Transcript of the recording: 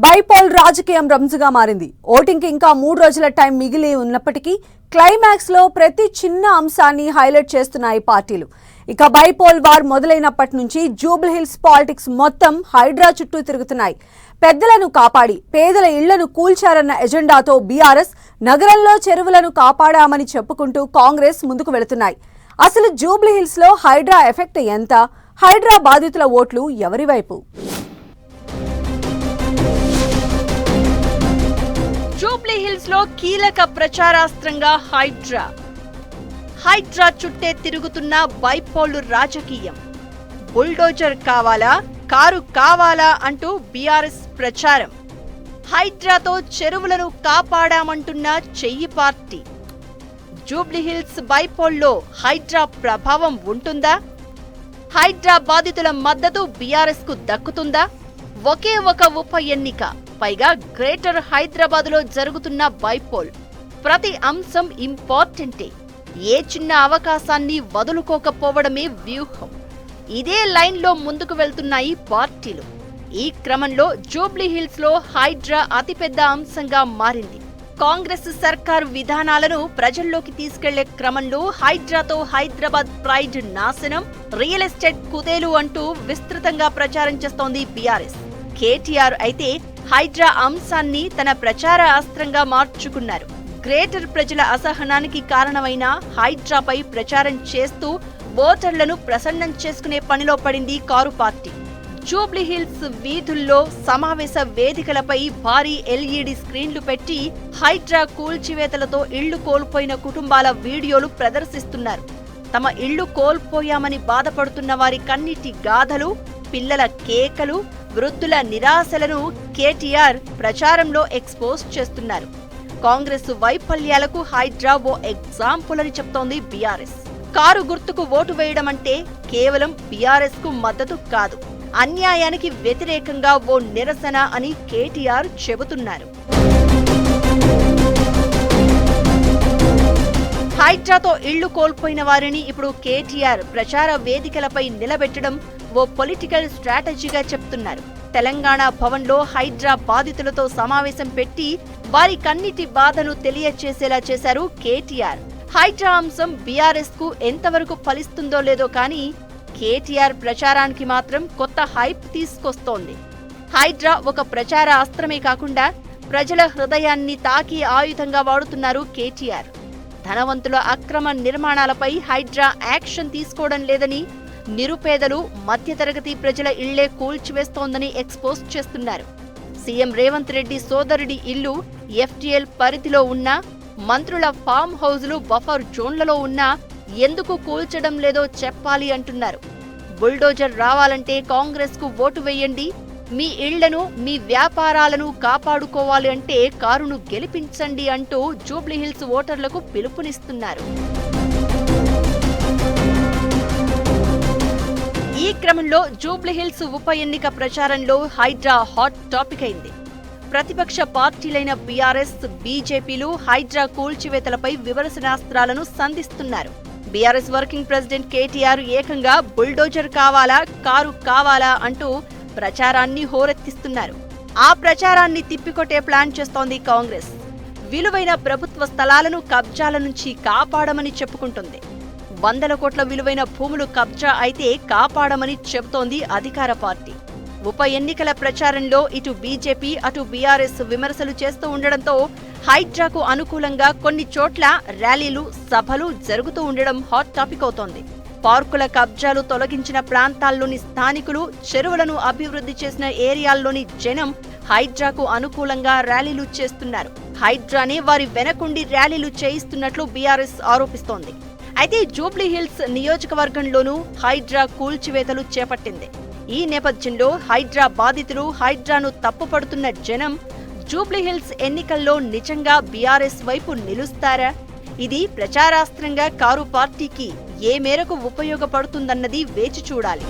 Bypoll రాజకీయం రంజుగా మారింది. Voting కి ఇంకా 3 రోజుల టైం మిగిలి ఉన్నప్పటికీ క్లైమాక్స్ లో ప్రతి చిన్న అంశాన్ని హైలైట్ చేస్తున్నాయి పార్టీలు. ఇక బైపోల్ వార్ మొదలైనప్పటి నుంచి జూబ్లీహిల్స్ పాలిటిక్స్ మొత్తం హైడ్రా చుట్టూ తిరుగుతున్నాయి. పెద్దలను కాపాడి పేదల ఇళ్లను కూల్చారన్న ఎజెండాతో బీఆర్ఎస్, నగరంలో చెరువులను కాపాడామని చెప్పుకుంటూ కాంగ్రెస్ ముందుకు వెళుతున్నాయి. అసలు జూబ్లీహిల్స్ లో హైడ్రా ఎఫెక్ట్ ఎంత? హైడ్రా బాధితుల ఓట్లు ఎవరి వైపు? జూబ్లీహిల్స్ లో కీలక ప్రచారాస్త్రంగా హైడ్రా చుట్టే తిరుగుతున్న బైపోల్ రాజకీయం. బుల్డోజర్ కావాలా, కారు కావాలా అంటూ బీఆర్ఎస్ ప్రచారం. హైడ్రాతో చెరువులను కాపాడామంటున్న చెయ్యి పార్టీ. జూబ్లీహిల్స్ బైపోల్లో హైడ్రా ప్రభావం ఉంటుందా? హైడ్రా బాధితుల మద్దతు బీఆర్ఎస్ కు దక్కుతుందా? ఒకే ఒక ఉప ఎన్నిక, పైగా గ్రేటర్ హైదరాబాద్ లో జరుగుతున్న బైపోల్. ప్రతి అంశం ఇంపార్టెంటే. ఏ చిన్న అవకాశాన్ని వదులుకోకపోవడమే వ్యూహం. ఇదే లైన్ లో ముందుకు వెళ్తున్నాయి పార్టీలు. ఈ క్రమంలో జూబ్లీహిల్స్ లో హైడ్రా అతిపెద్ద అంశంగా మారింది. కాంగ్రెస్ సర్కార్ విధానాలను ప్రజల్లోకి తీసుకెళ్లే క్రమంలో హైడ్రాతో హైదరాబాద్ ప్రైడ్ నాశనం, రియల్ ఎస్టేట్ కుదేలు అంటూ విస్తృతంగా ప్రచారం చేస్తోంది బీఆర్ఎస్. కేటీఆర్ అయితే హైడ్రా అంశాన్ని తన ప్రచార అస్త్రంగా మార్చుకున్నారు. గ్రేటర్ ప్రజల అసహనానికి కారణమైన హైడ్రాపై ప్రచారం చేస్తూ ఓటర్లను ప్రసన్నం చేసుకునే పనిలో పడింది కారు పార్టీ. జూబ్లీహిల్స్ వీధుల్లో, సమావేశ వేదికలపై భారీ ఎల్ఈడి స్క్రీన్లు పెట్టి హైడ్రా కూల్చివేతలతో ఇళ్లు కోల్పోయిన కుటుంబాల వీడియోలు ప్రదర్శిస్తున్నారు. తమ ఇళ్లు కోల్పోయామని బాధపడుతున్న వారి కన్నీటి గాథలు, పిల్లల కేకలు, వృద్ధుల నిరాశలను కేటీఆర్ ప్రచారంలో ఎక్స్పోజ్ చేస్తున్నారు. కాంగ్రెస్ వైఫల్యాలకు హైడ్రా ఓ ఎగ్జాంపుల్ అని చెప్తోంది బీఆర్ఎస్. కారు గుర్తుకు ఓటు వేయడం అంటే కేవలం బీఆర్ఎస్ కు మద్దతు కాదు, అన్యాయానికి వ్యతిరేకంగా ఓ నిరసన అని కేటీఆర్ చెబుతున్నారు. హైడ్రాతో ఇళ్లు కోల్పోయిన వారిని ఇప్పుడు కేటీఆర్ ప్రచార వేదికలపై నిలబెట్టడం ఓ పొలిటికల్ స్ట్రాటజీగా చెప్తున్నారు. తెలంగాణ భవన్లో హైడ్రా బాధితులతో సమావేశం పెట్టి వారి కన్నిటి బాధను తెలియచేసేలా చేశారు కేటీఆర్. హైడ్రా అంశం బీఆర్ఎస్ కు ఎంతవరకు ఫలిస్తుందో లేదో కానీ కేటీఆర్ ప్రచారానికి మాత్రం కొత్త హైప్ తీసుకొస్తోంది. హైడ్రా ఒక ప్రచార అస్త్రమే కాకుండా ప్రజల హృదయాన్ని తాకి ఆయుధంగా వాడుతున్నారు కేటీఆర్. ధనవంతుల అక్రమ నిర్మాణాలపై హైడ్రా యాక్షన్ తీసుకోవడం లేదని, నిరుపేదలు, మధ్యతరగతి ప్రజల ఇళ్లే కూల్చివేస్తోందని ఎక్స్పోజ్ చేస్తున్నారు. సీఎం రేవంత్ రెడ్డి సోదరుడి ఇల్లు ఎఫ్టీఎల్ పరిధిలో ఉన్న, మంత్రుల ఫామ్ హౌజులు బఫర్ జోన్లలో ఉన్నా ఎందుకు కూల్చడం లేదో చెప్పాలి అంటున్నారు. బుల్డోజర్ రావాలంటే కాంగ్రెస్ కు ఓటు వేయండి, మీ ఇళ్లను, మీ వ్యాపారాలను కాపాడుకోవాలి అంటే కారును గెలిపించండి అంటూ జూబ్లీహిల్స్ ఓటర్లకు పిలుపునిస్తున్నారు. ఈ క్రమంలో జూబ్లీహిల్స్ ఉప ఎన్నిక ప్రచారంలో హైడ్రా హాట్ టాపిక్ అయింది. ప్రతిపక్ష పార్టీలైన బీఆర్ఎస్, బీజేపీలు హైడ్రా కూల్చివేతలపై విమర్శనాస్త్రాలను సంధిస్తున్నారు. బీఆర్ఎస్ వర్కింగ్ ప్రెసిడెంట్ కేటీఆర్ ఏకంగా బుల్డోజర్ కావాలా, కారు కావాలా అంటూ ప్రచారాన్ని హోరెత్తిస్తున్నారు. ఆ ప్రచారాన్ని తిప్పికొట్టే ప్లాన్ చేస్తోంది కాంగ్రెస్. విలువైన ప్రభుత్వ స్థలాలను కబ్జాల నుంచి కాపాడమని చెప్పుకుంటుంది. 100 కోట్ల విలువైన భూములు కబ్జా అయితే కాపాడమని చెబుతోంది అధికార పార్టీ. ఉప ఎన్నికల ప్రచారంలో ఇటు బీజేపీ, అటు బీఆర్ఎస్ విమర్శలు చేస్తూ ఉండడంతో హైడ్రాకు అనుకూలంగా కొన్ని చోట్ల ర్యాలీలు, సభలు జరుగుతూ ఉండడం హాట్ టాపిక్ అవుతోంది. పార్కుల కబ్జాలు తొలగించిన ప్రాంతాల్లోని స్థానికులు, చెరువులను అభివృద్ధి చేసిన ఏరియాల్లోని జనం హైడ్రాకు అనుకూలంగా ర్యాలీలు చేస్తున్నారు. హైడ్రానే వారి వెనకుండి ర్యాలీలు చేయిస్తున్నట్లు బీఆర్ఎస్ ఆరోపిస్తోంది. అయితే జూబ్లీహిల్స్ నియోజకవర్గంలోనూ హైడ్రా కూల్చివేతలు చేపట్టింది. ఈ నేపథ్యంలో హైడ్రా బాధితులు, హైడ్రాను తప్పుపడుతున్న జనం జూబ్లీహిల్స్ ఎన్నికల్లో నిజంగా బీఆర్ఎస్ వైపు నిలుస్తారా? ఇది ప్రచారాస్త్రంగా కారు పార్టీకి ఏ మేరకు ఉపయోగపడుతుందన్నది వేచి చూడాలి.